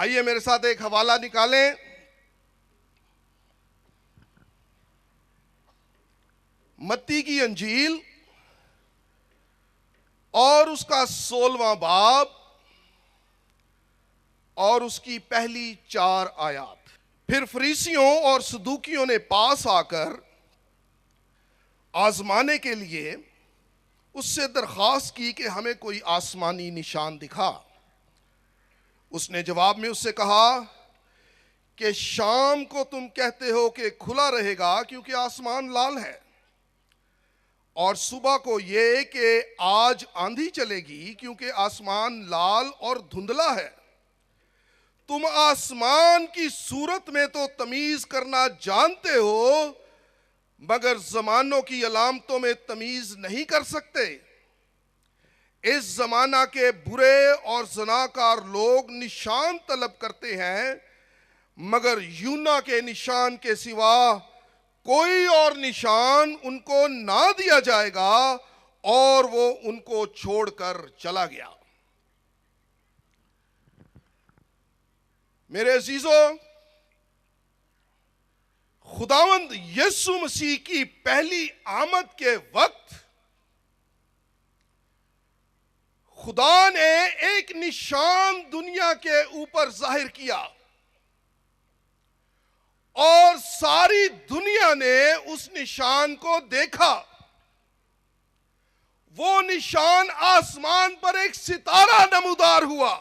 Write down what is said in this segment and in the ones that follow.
آئیے میرے ساتھ ایک حوالہ نکالیں۔ متی کی انجیل اور اس کا 16واں باب اور اس کی پہلی 4 آیات۔ پھر فریسیوں اور صدوقیوں نے پاس آ کر آزمانے کے لیے اس سے درخواست کی کہ ہمیں کوئی آسمانی نشان دکھا۔ اس نے جواب میں اس سے کہا کہ شام کو تم کہتے ہو کہ کھلا رہے گا کیونکہ آسمان لال ہے، اور صبح کو یہ کہ آج آندھی چلے گی کیونکہ آسمان لال اور دھندلا ہے۔ تم آسمان کی صورت میں تو تمیز کرنا جانتے ہو، مگر زمانوں کی علامتوں میں تمیز نہیں کر سکتے۔ اس زمانہ کے برے اور زناکار لوگ نشان طلب کرتے ہیں، مگر یونا کے نشان کے سوا کوئی اور نشان ان کو نہ دیا جائے گا، اور وہ ان کو چھوڑ کر چلا گیا۔ میرے عزیزو، خداوند یسوع مسیح کی پہلی آمد کے وقت خدا نے ایک نشان دنیا کے اوپر ظاہر کیا، اور ساری دنیا نے اس نشان کو دیکھا۔ وہ نشان آسمان پر ایک ستارہ نمودار ہوا،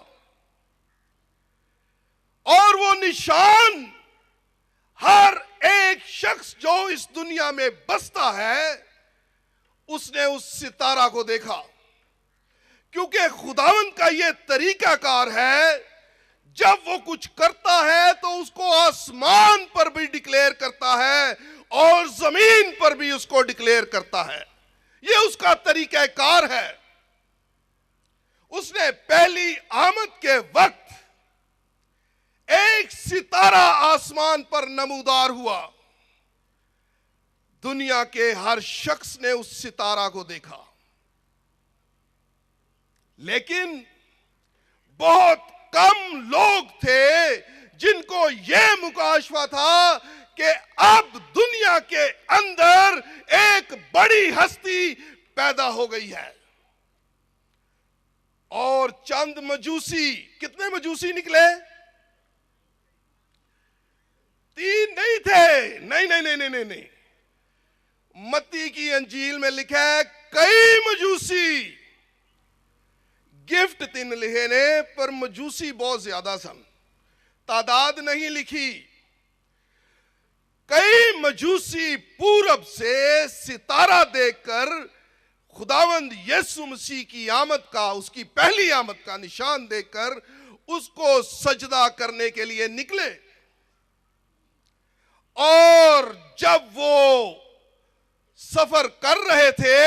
اور وہ نشان ہر ایک شخص جو اس دنیا میں بستا ہے اس نے اس ستارہ کو دیکھا، کیونکہ خداوند کا یہ طریقہ کار ہے، جب وہ کچھ کرتا ہے تو اس کو آسمان پر بھی ڈکلیئر کرتا ہے اور زمین پر بھی اس کو ڈکلیئر کرتا ہے۔ یہ اس کا طریقہ کار ہے۔ اس نے پہلی آمد کے وقت ایک ستارہ آسمان پر نمودار ہوا، دنیا کے ہر شخص نے اس ستارہ کو دیکھا، لیکن بہت کم لوگ تھے جن کو یہ مکاشفہ تھا کہ اب دنیا کے اندر ایک بڑی ہستی پیدا ہو گئی ہے۔ اور چند مجوسی، کتنے مجوسی نکلے؟ 3 نہیں تھے، نہیں۔ متی کی انجیل میں لکھا ہے کئی مجوسی۔ گفٹ 3 لکھے نے، پر مجوسی بہت زیادہ سن، تعداد نہیں لکھی۔ کئی مجوسی پورب سے ستارہ دیکھ کر خداوند یسوع مسیح کی آمد کا، اس کی پہلی آمد کا نشان دیکھ کر اس کو سجدہ کرنے کے لیے نکلے۔ اور جب وہ سفر کر رہے تھے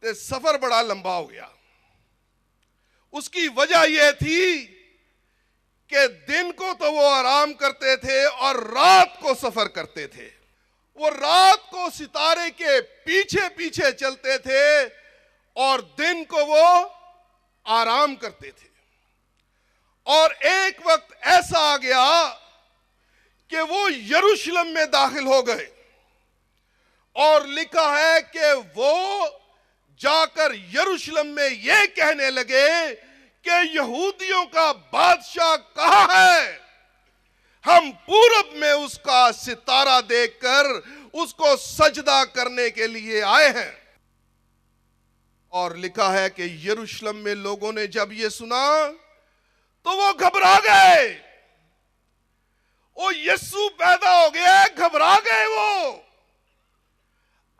تو سفر بڑا لمبا ہو گیا۔ اس کی وجہ یہ تھی کہ دن کو تو وہ آرام کرتے تھے اور رات کو سفر کرتے تھے۔ وہ رات کو ستارے کے پیچھے پیچھے چلتے تھے اور دن کو وہ آرام کرتے تھے۔ اور ایک وقت ایسا آ گیا کہ وہ یروشلم میں داخل ہو گئے، اور لکھا ہے کہ وہ جا کر یروشلم میں یہ کہنے لگے کہ یہودیوں کا بادشاہ کہاں ہے؟ ہم پورب میں اس کا ستارہ دیکھ کر اس کو سجدہ کرنے کے لیے آئے ہیں۔ اور لکھا ہے کہ یروشلم میں لوگوں نے جب یہ سنا تو وہ گھبرا گئے۔ وہ یسوع پیدا ہو گیا، گھبرا گئے وہ۔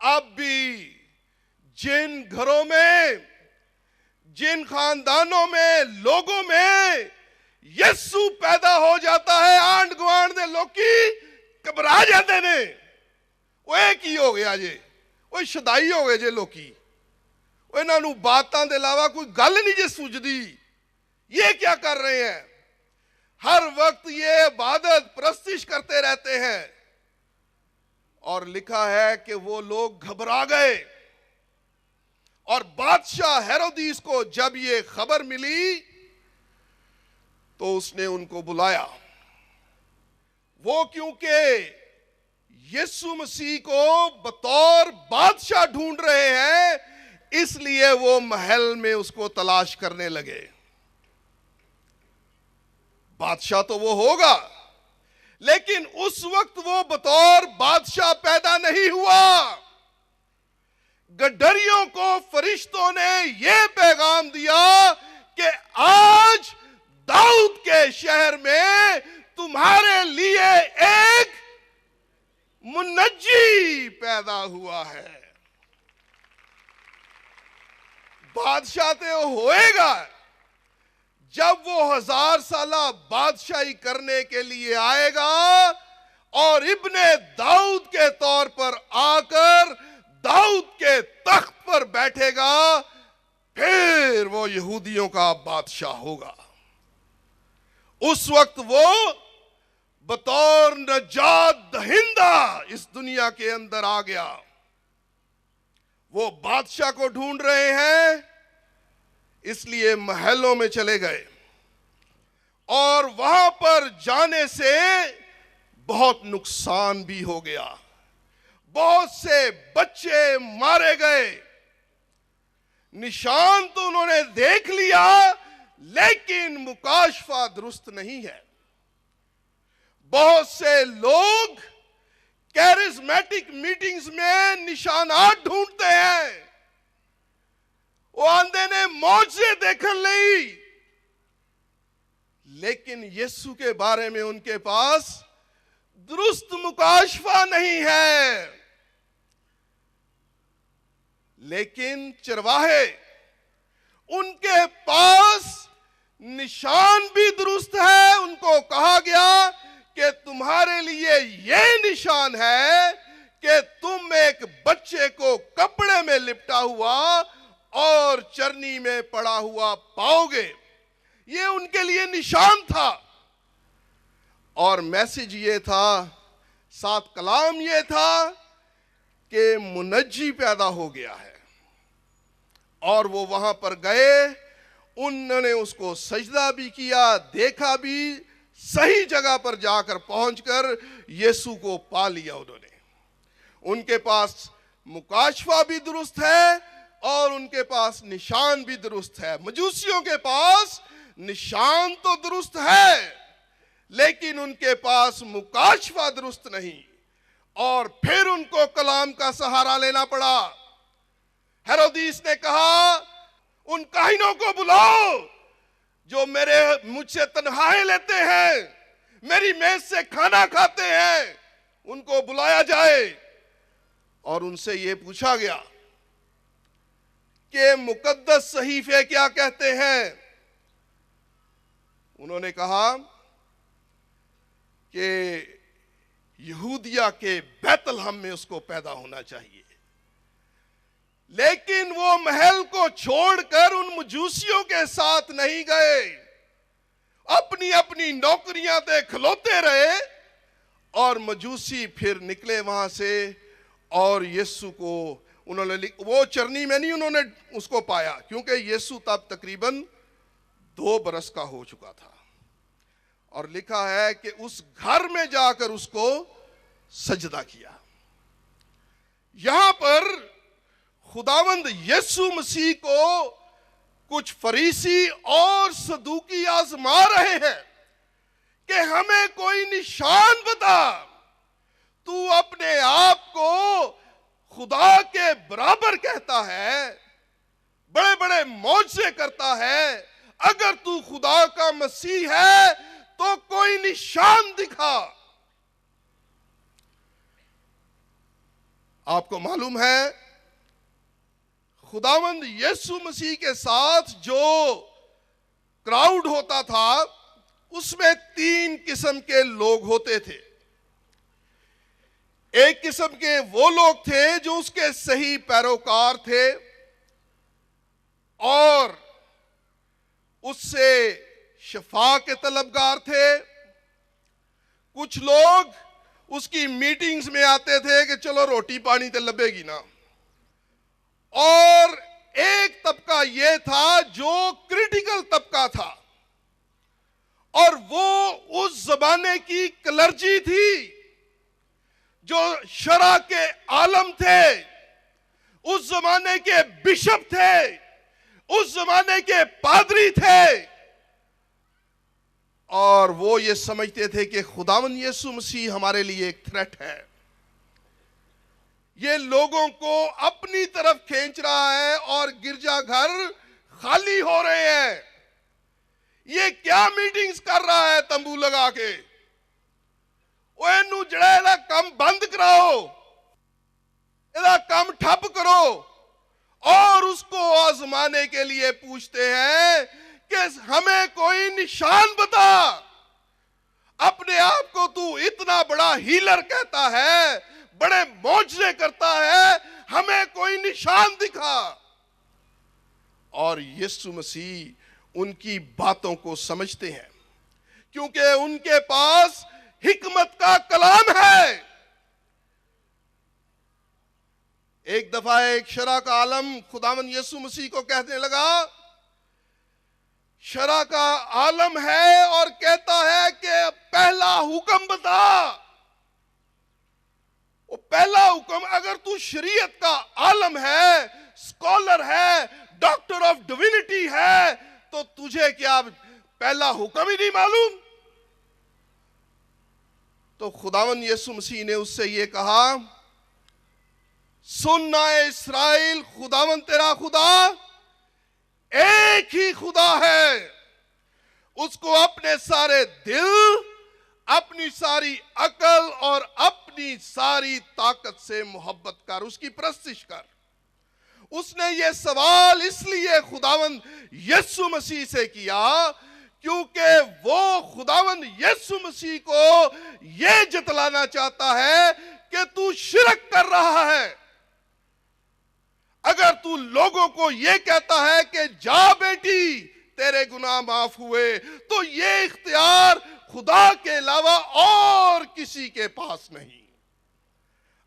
اب بھی جن گھروں میں، جن خاندانوں میں، لوگوں میں یسوع پیدا ہو جاتا ہے، آنڈ گوانڈ دے لوکی گھبرا جاتے نے۔ وہ ایک ہی ہو گیا جے، وہ شدائی ہو گئے جے لوکی، وہ انہوں نے باتاں دے علاوہ کوئی گل نہیں جے سوچدی۔ یہ کیا کر رہے ہیں؟ ہر وقت یہ عبادت پرستش کرتے رہتے ہیں۔ اور لکھا ہے کہ وہ لوگ گھبرا گئے، اور بادشاہ ہیرودیس کو جب یہ خبر ملی تو اس نے ان کو بلایا. وہ کیونکہ یسوع مسیح کو بطور بادشاہ ڈھونڈ رہے ہیں، اس لیے وہ محل میں اس کو تلاش کرنے لگے. بادشاہ تو وہ ہوگا، لیکن اس وقت وہ بطور بادشاہ پیدا نہیں ہوا. گڈریوں کو فرشتوں نے یہ پیغام دیا کہ آج داؤد کے شہر میں تمہارے لیے ایک منجی پیدا ہوا ہے. بادشاہ تو ہوئے گا جب وہ 1000 سالہ بادشاہی کرنے کے لیے آئے گا اور ابن داؤد کے طور پر آ کر داؤد کے تخت پر بیٹھے گا، پھر وہ یہودیوں کا بادشاہ ہوگا. اس وقت وہ بطور نجات دہندہ اس دنیا کے اندر آ گیا. وہ بادشاہ کو ڈھونڈ رہے ہیں، اس لیے محلوں میں چلے گئے، اور وہاں پر جانے سے بہت نقصان بھی ہو گیا. بہت سے بچے مارے گئے. نشان تو انہوں نے دیکھ لیا، لیکن مکاشفہ درست نہیں ہے. بہت سے لوگ کیرزمیٹک میٹنگز میں نشانات ڈھونڈتے ہیں. وہ آندے نے معجزے دیکھن لئی، لیکن یسوع کے بارے میں ان کے پاس درست مکاشفہ نہیں ہے. لیکن چرواہے، ان کے پاس نشان بھی درست ہے. ان کو کہا گیا کہ تمہارے لیے یہ نشان ہے کہ تم ایک بچے کو کپڑے میں لپٹا ہوا اور چرنی میں پڑا ہوا پاؤ گے. یہ ان کے لیے نشان تھا، اور میسج یہ تھا، ساتھ کلام یہ تھا کہ منجی پیدا ہو گیا ہے. اور وہ وہاں پر گئے، انہوں نے اس کو سجدہ بھی کیا، دیکھا بھی، صحیح جگہ پر جا کر پہنچ کر یسوع کو پا لیا. انہوں نے، ان کے پاس مکاشفہ بھی درست ہے اور ان کے پاس نشان بھی درست ہے. مجوسیوں کے پاس نشان تو درست ہے، لیکن ان کے پاس مکاشفہ درست نہیں، اور پھر ان کو کلام کا سہارا لینا پڑا. ہیرودیس نے کہا ان کاہنوں کو بلاؤ جو مجھ سے تنخواہیں لیتے ہیں، میری میز سے کھانا کھاتے ہیں، ان کو بلایا جائے. اور ان سے یہ پوچھا گیا کہ مقدس صحیفے کیا کہتے ہیں. انہوں نے کہا کہ یہودیہ کے بیت لحم میں اس کو پیدا ہونا چاہیے. لیکن وہ محل کو چھوڑ کر ان مجوسیوں کے ساتھ نہیں گئے، اپنی اپنی نوکریاں دے کھلوتے رہے. اور مجوسی پھر نکلے وہاں سے، اور یسوع کو انہوں نے وہ چرنی میں نہیں انہوں نے اس کو پایا، کیونکہ یسوع تب تقریباً 2 برس کا ہو چکا تھا. اور لکھا ہے کہ اس گھر میں جا کر اس کو سجدہ کیا. یہاں پر خداوند یسوع مسیح کو کچھ فریسی اور صدوقی آزما رہے ہیں کہ ہمیں کوئی نشان بتا. تو اپنے آپ کو خدا کے برابر کہتا ہے، بڑے بڑے معجزے کرتا ہے. اگر تو خدا کا مسیح ہے تو کوئی نشان دکھا. آپ کو معلوم ہے خداوند یسوع مسیح کے ساتھ جو کراؤڈ ہوتا تھا، اس میں 3 قسم کے لوگ ہوتے تھے. ایک قسم کے وہ لوگ تھے جو اس کے صحیح پیروکار تھے اور اس سے شفا کے طلبگار تھے. کچھ لوگ اس کی میٹنگز میں آتے تھے کہ چلو روٹی پانی تے لبے گی نا. اور ایک طبقہ یہ تھا جو کریٹیکل طبقہ تھا، اور وہ اس زمانے کی کلرجی تھی جو شرع کے عالم تھے، اس زمانے کے بشپ تھے، اس زمانے کے پادری تھے، اور وہ یہ سمجھتے تھے کہ خداوند یسوع مسیح ہمارے لیے ایک تھریٹ ہے، یہ لوگوں کو اپنی طرف کھینچ رہا ہے اور گرجا گھر خالی ہو رہے ہیں۔ یہ کیا میٹنگز کر رہا ہے تمبو لگا کے؟ وہ انہوں جڑے دا کم بند کراؤ، ایدہ کم ٹھپ کرو، اور اس کو آزمانے کے لیے پوچھتے ہیں کہ ہمیں کوئی نشان بتا۔ اپنے آپ کو تو اتنا بڑا ہیلر کہتا ہے، بڑے معجزے کرتا ہے، ہمیں کوئی نشان دکھا۔ اور یسوع مسیح ان کی باتوں کو سمجھتے ہیں، کیونکہ ان کے پاس حکمت کا کلام ہے۔ ایک دفعہ ایک شرع کا عالم خداوند یسوع مسیح کو کہنے لگا، شرع کا عالم ہے اور کہتا ہے کہ پہلا حکم بتا۔ وہ پہلا حکم، اگر تو شریعت کا عالم ہے، سکولر ہے، ڈاکٹر آف ڈیوینٹی ہے، تو تجھے کیا پہلا حکم ہی نہیں معلوم؟ تو خداوند یسوع مسیح نے اس سے یہ کہا، سننا اے اسرائیل، خداوند تیرا خدا ایک ہی خدا ہے، اس کو اپنے سارے دل، اپنی ساری عقل اور اپنی ساری طاقت سے محبت کر، اس کی پرستش کر۔ اس نے یہ سوال اس لیے خداوند یسوع مسیح سے کیا کیونکہ وہ خداوند یسوع مسیح کو یہ جتلانا چاہتا ہے کہ تو شرک کر رہا ہے۔ اگر تو لوگوں کو یہ کہتا ہے کہ جا بیٹی تیرے گناہ معاف ہوئے، تو یہ اختیار خدا کے علاوہ اور کسی کے پاس نہیں۔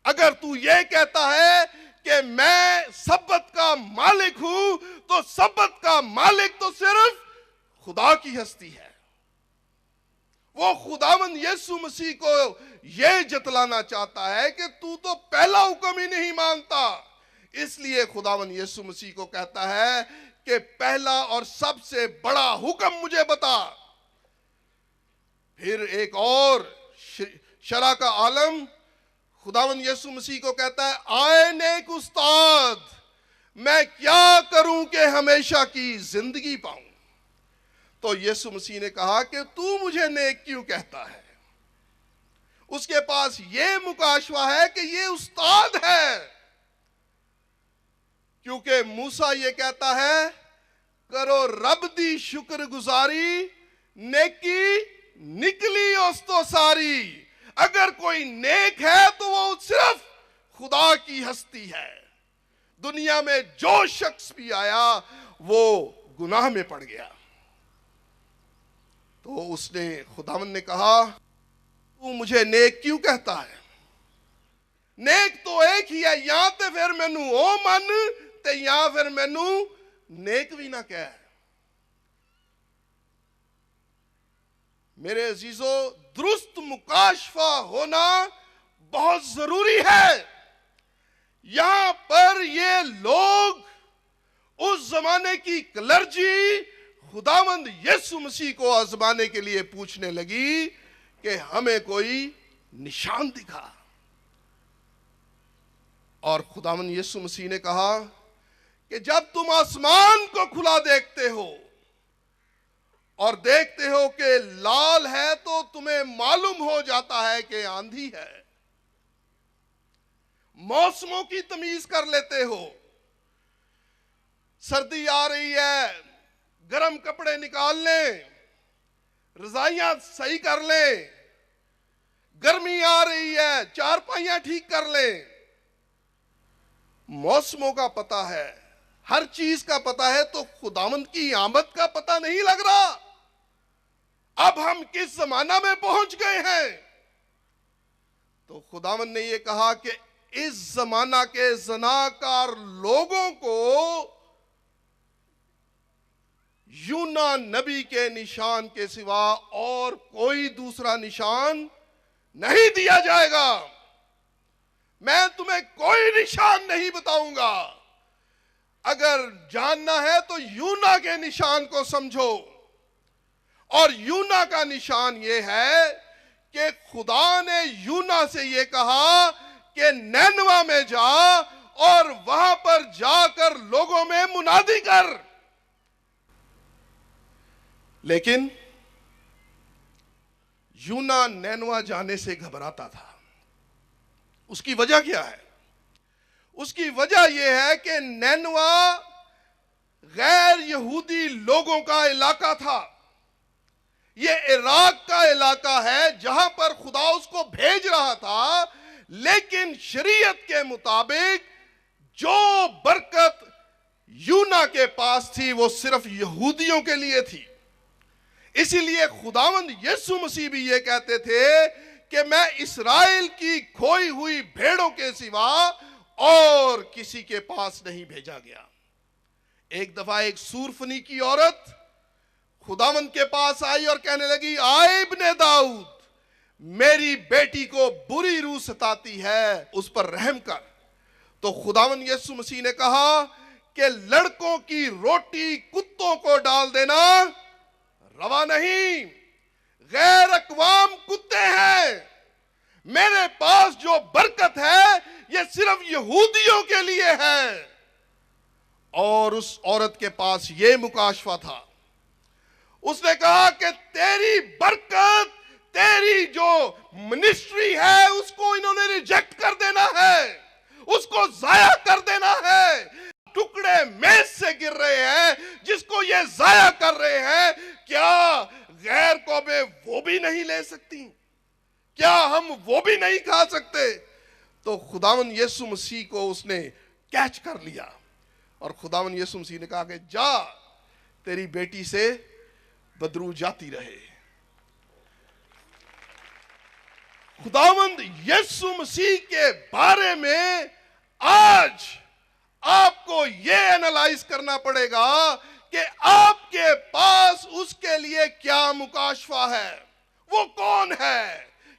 اگر تو یہ کہتا ہے کہ میں سبت کا مالک ہوں، تو سبت کا مالک تو صرف خدا کی ہستی ہے۔ وہ خداوند یسوع مسیح کو یہ جتلانا چاہتا ہے کہ تو پہلا حکم ہی نہیں مانتا، اس لیے خداوند یسوع مسیح کو کہتا ہے کہ پہلا اور سب سے بڑا حکم مجھے بتا۔ پھر ایک اور شرع کا عالم خداوند یسوع مسیح کو کہتا ہے، آئے نیک استاد، میں کیا کروں کہ ہمیشہ کی زندگی پاؤں؟ تو یسوع مسیح نے کہا کہ تو مجھے نیک کیوں کہتا ہے؟ اس کے پاس یہ مکاشفہ ہے کہ یہ استاد ہے، کیونکہ موسیٰ یہ کہتا ہے، کرو رب دی شکر گزاری، نیکی نکلی اس تو ساری۔ اگر کوئی نیک ہے تو وہ صرف خدا کی ہستی ہے۔ دنیا میں جو شخص بھی آیا وہ گناہ میں پڑ گیا۔ تو اس نے خداوند نے کہا، تو مجھے نیک کیوں کہتا ہے؟ نیک تو ایک ہی ہے، یا تے پھر مینوں او من تے یا پھر مینوں نیک بھی نہ کہہ۔ میرے عزیزو، درست مکاشفہ ہونا بہت ضروری ہے۔ یہاں پر یہ لوگ اس زمانے کی کلرجی خداوند یسوع مسیح کو آزمانے کے لیے پوچھنے لگی کہ ہمیں کوئی نشان دکھا۔ اور خداوند یسوع مسیح نے کہا کہ جب تم آسمان کو کھلا دیکھتے ہو اور دیکھتے ہو کہ لال ہے تو تمہیں معلوم ہو جاتا ہے کہ آندھی ہے۔ موسموں کی تمیز کر لیتے ہو، سردی آ رہی ہے، گرم کپڑے نکال لیں، رضائیاں صحیح کر لیں، گرمی آ رہی ہے، چارپائیاں ٹھیک کر لیں۔ موسموں کا پتہ ہے، ہر چیز کا پتہ ہے، تو خداوند کی آمد کا پتہ نہیں لگ رہا۔ اب ہم کس زمانہ میں پہنچ گئے ہیں؟ تو خداوند نے یہ کہا کہ اس زمانہ کے زناکار لوگوں کو یونا نبی کے نشان کے سوا اور کوئی دوسرا نشان نہیں دیا جائے گا. میں تمہیں کوئی نشان نہیں بتاؤں گا. اگر جاننا ہے تو یونا کے نشان کو سمجھو. اور یونا کا نشان یہ ہے کہ خدا نے یونا سے یہ کہا کہ نینوا میں جا اور وہاں پر جا کر لوگوں میں منادی کر. لیکن یونا نینوا جانے سے گھبراتا تھا. اس کی وجہ کیا ہے؟ اس کی وجہ یہ ہے کہ نینوا غیر یہودی لوگوں کا علاقہ تھا. یہ عراق کا علاقہ ہے جہاں پر خدا اس کو بھیج رہا تھا، لیکن شریعت کے مطابق جو برکت یونا کے پاس تھی وہ صرف یہودیوں کے لیے تھی. اسی لیے خداوند یسوع مسیح بھی یہ کہتے تھے کہ میں اسرائیل کی کھوئی ہوئی بھیڑوں کے سوا اور کسی کے پاس نہیں بھیجا گیا. ایک دفعہ ایک سورفنی کی عورت خداوند کے پاس آئی اور کہنے لگی، آئے ابن داؤد، میری بیٹی کو بری روح ستاتی ہے، اس پر رحم کر. تو خداوند یسوع مسیح نے کہا کہ لڑکوں کی روٹی کتوں کو ڈال دینا روا نہیں. غیر اقوام کتے ہیں. میرے پاس جو برکت ہے یہ صرف یہودیوں کے لیے ہے. اور اس عورت کے پاس یہ مکاشفہ تھا. اس نے کہا کہ تیری برکت، تیری جو منسٹری ہے اس کو انہوں نے ریجیکٹ کر دینا ہے، اس کو ضائع کر دینا ہے. ٹکڑے میز سے گر رہے ہیں جس کو یہ ضائع کر رہے ہیں. کیا غیر قومیں وہ بھی نہیں لے سکتی؟ کیا ہم وہ بھی نہیں کھا سکتے؟ تو خداوند یسوع مسیح کو اس نے کیچ کر لیا اور خداوند یسوع مسیح نے کہا کہ جا، تیری بیٹی سے بدرو جاتی رہے. خداوند یسوع مسیح کے بارے میں آج آپ کو یہ انالائز کرنا پڑے گا کہ آپ کے پاس اس کے لیے کیا مکاشفہ ہے. وہ کون ہے؟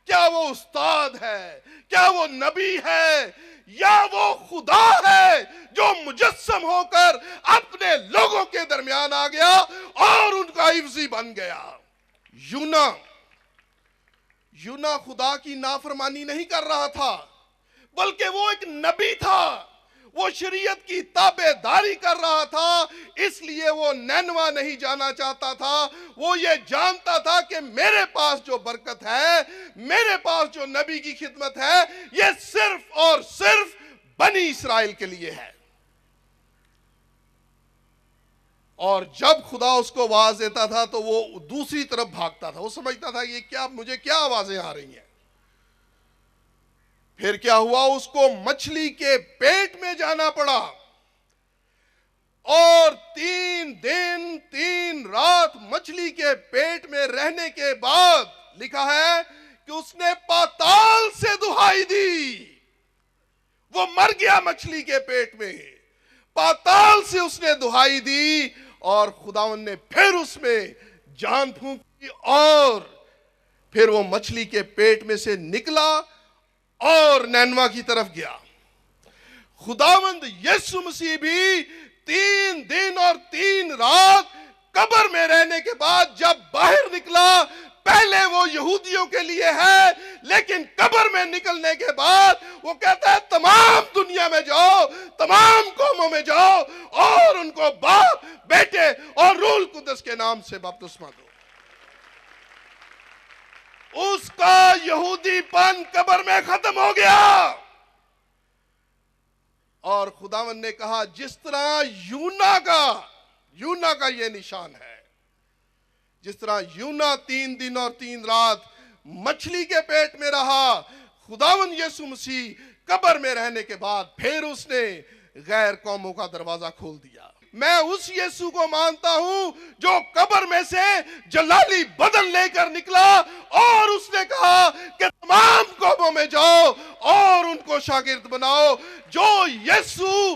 کیا وہ استاد ہے؟ کیا وہ نبی ہے؟ یا وہ خدا ہے جو مجسم ہو کر اپنے لوگوں کے درمیان آ گیا اور ان کا حفظی بن گیا؟ یونا خدا کی نافرمانی نہیں کر رہا تھا، بلکہ وہ ایک نبی تھا. وہ شریعت کی تابع داری کر رہا تھا، اس لیے وہ نینوا نہیں جانا چاہتا تھا. وہ یہ جانتا تھا کہ میرے پاس جو برکت ہے، میرے پاس جو نبی کی خدمت ہے، یہ صرف اور صرف بنی اسرائیل کے لیے ہے. اور جب خدا اس کو آواز دیتا تھا تو وہ دوسری طرف بھاگتا تھا. وہ سمجھتا تھا یہ کیا، مجھے کیا آوازیں آ رہی ہیں. پھر کیا ہوا؟ اس کو مچھلی کے پیٹ میں جانا پڑا اور 3 دن 3 رات مچھلی کے پیٹ میں رہنے کے بعد لکھا ہے کہ اس نے پاتال سے دہائی دی. وہ مر گیا مچھلی کے پیٹ میں، پاتال سے اس نے دہائی دی اور خداوند نے پھر اس میں جان پھونکی اور پھر وہ مچھلی کے پیٹ میں سے نکلا اور نینوا کی طرف گیا. خداوند یسوع مسیح بھی 3 دن اور 3 رات قبر میں رہنے کے بعد جب باہر نکلا، پہلے وہ یہودیوں کے لیے ہے، لیکن قبر میں نکلنے کے بعد وہ کہتا ہے تمام دنیا میں جاؤ، تمام قوموں میں جاؤ اور ان کو باپ، بیٹے اور روح القدس کے نام سے بپتسمہ دو. اس کا یہودی پن قبر میں ختم ہو گیا. اور خداوند نے کہا جس طرح یونا کا یہ نشان ہے، جس طرح یونا 3 دن اور 3 رات مچھلی کے پیٹ میں رہا، خداوند یسوع مسیح قبر میں رہنے کے بعد پھر اس نے غیر قوموں کا دروازہ کھول دیا. میں اس یسوع کو مانتا ہوں جو قبر میں سے جلالی بدن لے کر نکلا اور اس نے کہا کہ تمام قوموں میں جاؤ اور ان کو شاگرد بناؤ. جو یسوع